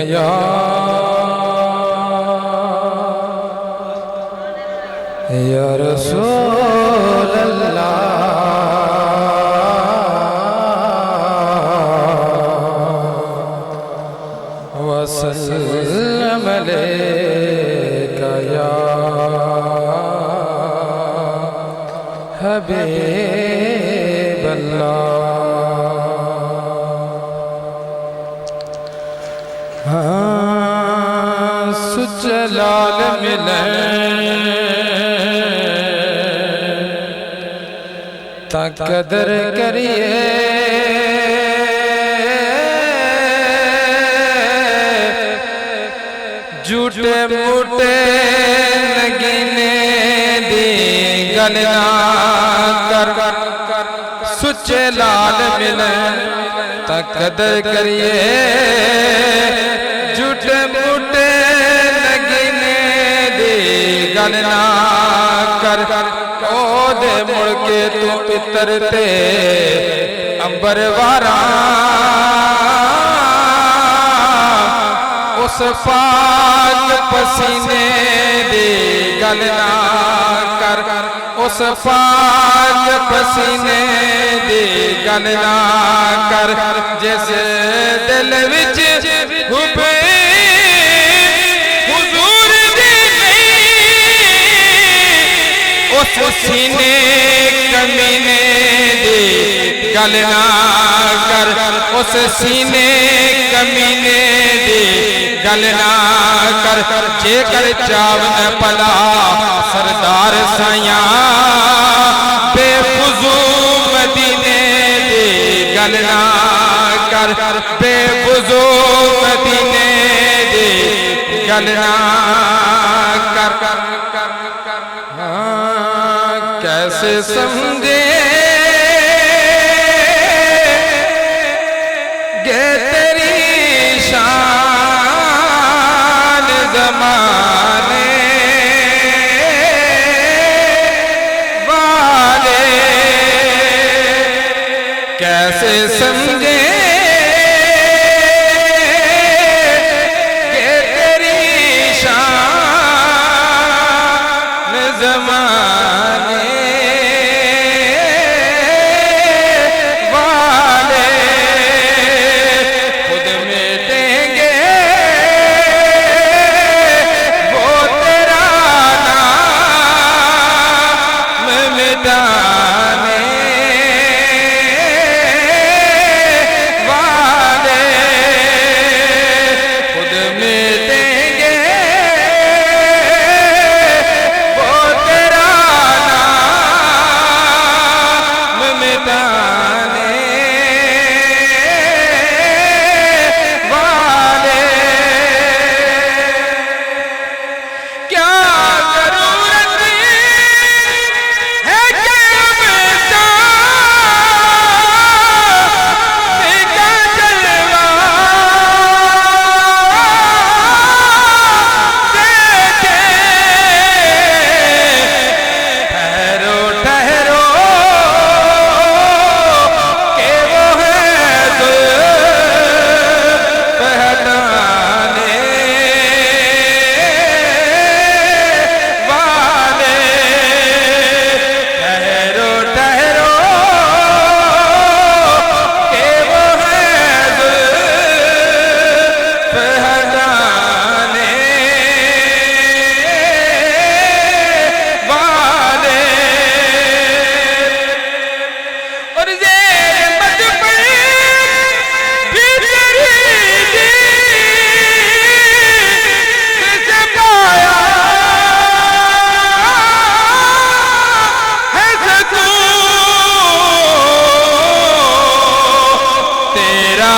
या रसूल अल्लाह वसल्लम अलैका या हबीब अल्लाह। सुजलाल मिले ता कदर करिए, झूठे मूठे नगीने दी गल ना कर। सुचे लाल मिले ता कदर करिए, झूठे मूठे नगीने दी गल ना कर। ओदे मुड़ के तू पितर ते अंबर वारा, उस पाक पसीने दी गल ना कर। उस पाक पसीने दी गल ना कर। जिस दिल विच हुबे हुजूर दी नहीं, उस सीने कमीने दी गल ना कर। उस सीने कमीने दी गल ना कर। जेकर चावन पला सरदार साया, बेफुजू मदीने दी गल ना कर। बेफुजू मदीने दी गल ना कर। कैसे समझे गे तेरी शान ज़माने वाले, कैसे समझे गे तेरी शान ज़माने वाले। खुद मिटेंगे वो तेरा नाम मिटाने वाले। खुद मिटेंगे वो तेरा नाम मिटाने वाले। क्या जरूरत है कि अब चाँद का जलवा देखे। ठहरो ठहरो के वो है पहचाने वाले। ठहरो ठहरो के वो है पहचाने वाले। और ये मत पर भी तेरी दीद से पाया है सकून। तेरा